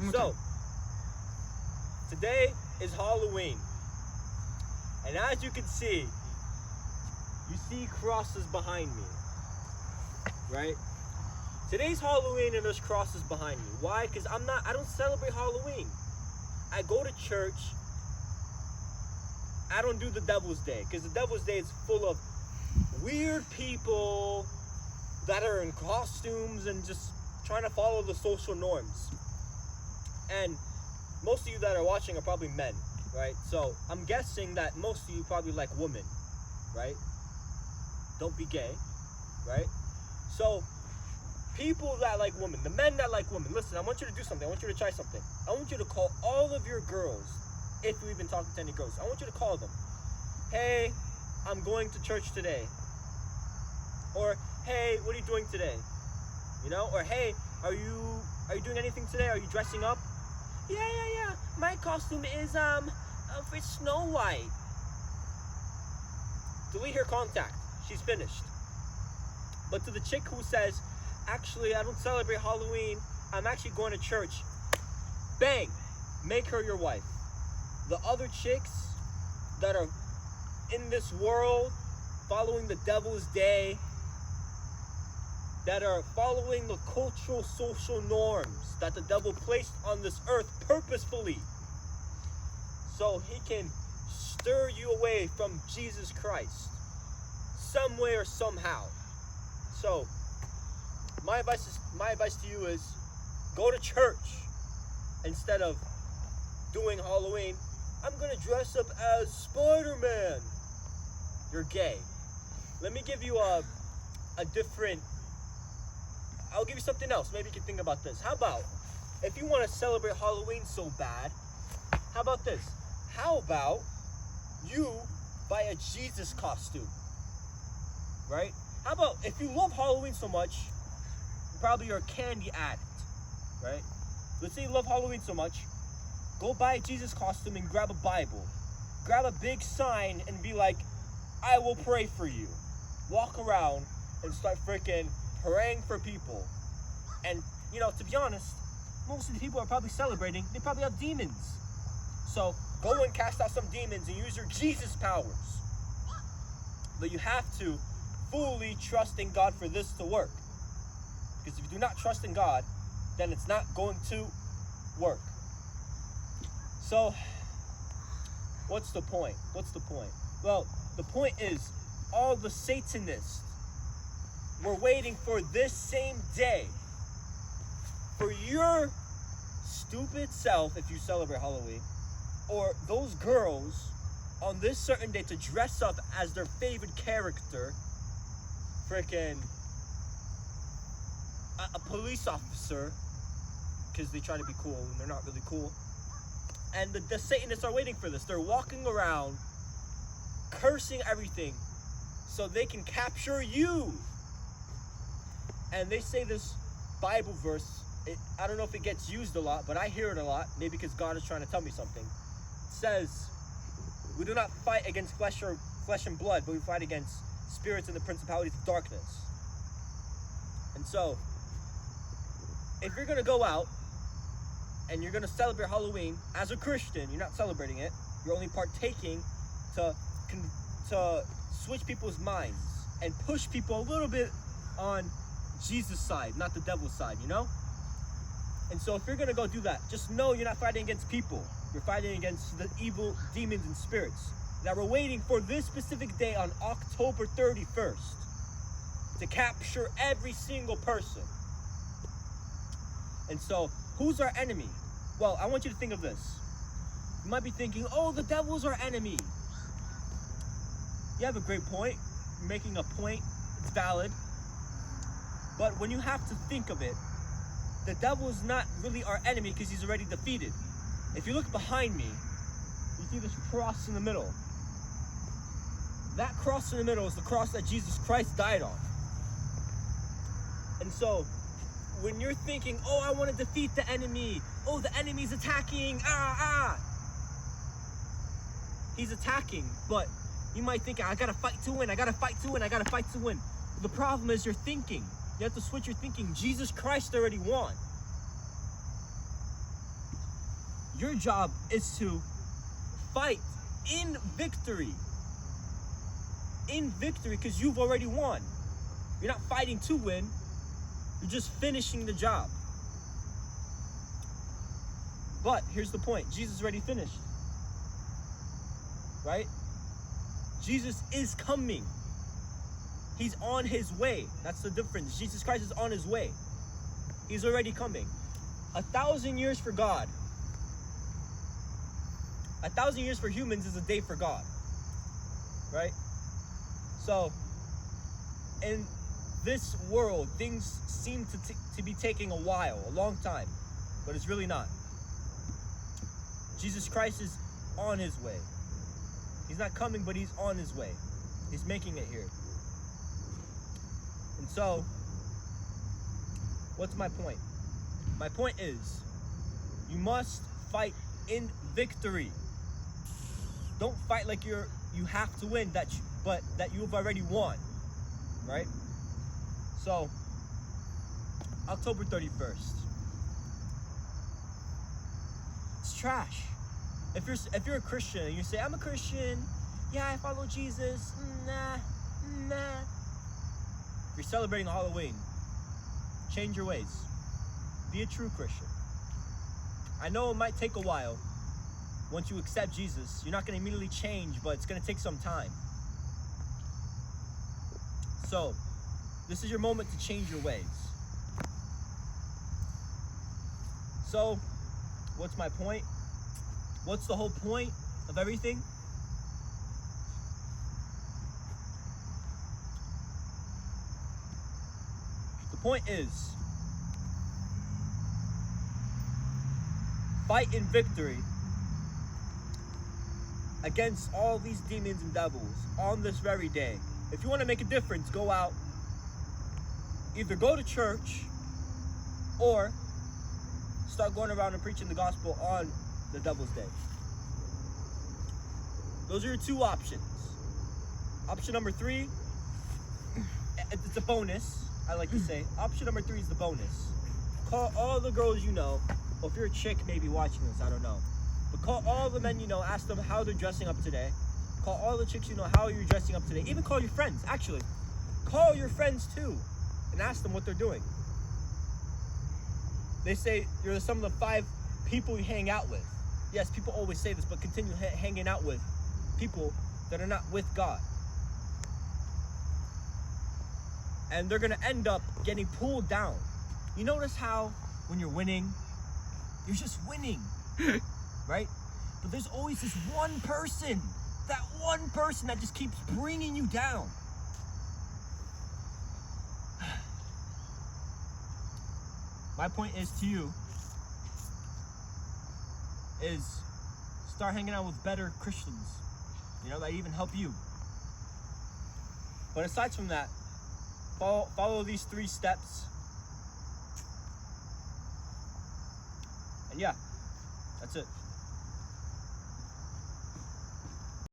Okay. So, today is Halloween. And as you can see, you see crosses behind me. Right? Today's Halloween and there's crosses behind me. Why? Because I don't celebrate Halloween. I go to church. I don't do the Devil's Day. Because the Devil's Day is full of weird people that are in costumes and just trying to follow the social norms. And most of you that are watching are probably men, right? So I'm guessing that most of you probably like women, right? Don't be gay, right? So people that like women, the men that like women, listen, I want you to do something. I want you to try something. I want you to call all of your girls, if you've been talking to any girls, I want you to call them. Hey, I'm going to church today. Or, hey, what are you doing today? You know? Or, hey, are you doing anything today? Are you dressing up? Yeah. My costume is for Snow White. Delete her contact. She's finished. But to the chick who says, actually, I don't celebrate Halloween, I'm actually going to church, bang, make her your wife. The other chicks that are in this world following the Devil's Day, that are following the cultural social norms that the devil placed on this earth purposefully so he can stir you away from Jesus Christ some way or somehow. So my advice to you is go to church instead of doing Halloween. I'm gonna dress up as Spider-Man. You're gay. Let me give you a different, I'll give you something else. Maybe you can think about this. How about, if you want to celebrate Halloween so bad, how about this? How about you buy a Jesus costume, right? How about, if you love Halloween so much, probably you're a candy addict, right? Let's say you love Halloween so much, go buy a Jesus costume and grab a Bible. Grab a big sign and be like, I will pray for you. Walk around and start freaking praying for people. And, you know, to be honest, most of the people are probably celebrating, they probably have demons. So go and cast out some demons and use your Jesus powers. But you have to fully trust in God for this to work. Because if you do not trust in God, then it's not going to work. So, what's the point? Well, the point is, all the Satanists were waiting for this same day for your stupid self, if you celebrate Halloween, or those girls on this certain day to dress up as their favorite character, freaking a police officer, because they try to be cool and they're not really cool. And the Satanists are waiting for this. They're walking around cursing everything so they can capture you. And they say this Bible verse, I don't know if it gets used a lot, but I hear it a lot, maybe because God is trying to tell me something. It says, we do not fight against flesh and blood, but we fight against spirits and the principalities of darkness. And so, if you're going to go out and you're going to celebrate Halloween as a Christian, you're not celebrating it, you're only partaking to switch people's minds and push people a little bit on Jesus' side, not the devil's side, you know? And so if you're going to go do that, just know you're not fighting against people. You're fighting against the evil demons and spirits that were waiting for this specific day on October 31st to capture every single person. And so, who's our enemy? Well, I want you to think of this. You might be thinking, oh, the devil's our enemy. You have a great point. You're making a point. It's valid. But when you have to think of it, the devil is not really our enemy because he's already defeated. If you look behind me, you see this cross in the middle. That cross in the middle is the cross that Jesus Christ died on. And so, when you're thinking, oh, I want to defeat the enemy. Oh, the enemy's attacking. He's attacking, but you might think, I gotta fight to win. The problem is your thinking. You have to switch your thinking. Jesus Christ already won. Your job is to fight in victory. In victory, because you've already won. You're not fighting to win. You're just finishing the job. But here's the point. Jesus already finished. Right? Jesus is coming. He's on his way. That's the difference. Jesus Christ is on his way. He's already coming. 1,000 years for God. 1,000 years for humans is a day for God. Right? So, in this world, things seem to be taking a while, a long time. But it's really not. Jesus Christ is on his way. He's not coming, but he's on his way. He's making it here. And so, what's my point? My point is, you must fight in victory. Don't fight like you have to win, but that you've already won. Right? So, October 31st. It's trash. If you're a Christian and you say, I'm a Christian, yeah, I follow Jesus, nah. If you're celebrating Halloween, change your ways. Be a true Christian. I know it might take a while. Once you accept Jesus, you're not going to immediately change, but it's going to take some time. So, this is your moment to change your ways. So, what's my point? What's the whole point of everything? The point is, fight in victory against all these demons and devils on this very day. If you want to make a difference, go out. Either go to church or start going around and preaching the gospel on the Devil's Day. Those are your two options. Option number 3, it's a bonus, I like to say. Option number 3 is the bonus. Call all the girls you know, or if you're a chick maybe watching this, I don't know. But call all the men you know, ask them how they're dressing up today. Call all the chicks you know how you're dressing up today. Even call your friends, actually. Call your friends too, and ask them what they're doing. They say you're some of the 5 people you hang out with. Yes, people always say this, but continue hanging out with people that are not with God. And they're going to end up getting pulled down. You notice how when you're winning, you're just winning, right? But there's always this one person, that just keeps bringing you down. My point is to you, is start hanging out with better Christians, that even help you. But aside from that, follow these 3 steps. And yeah, that's it.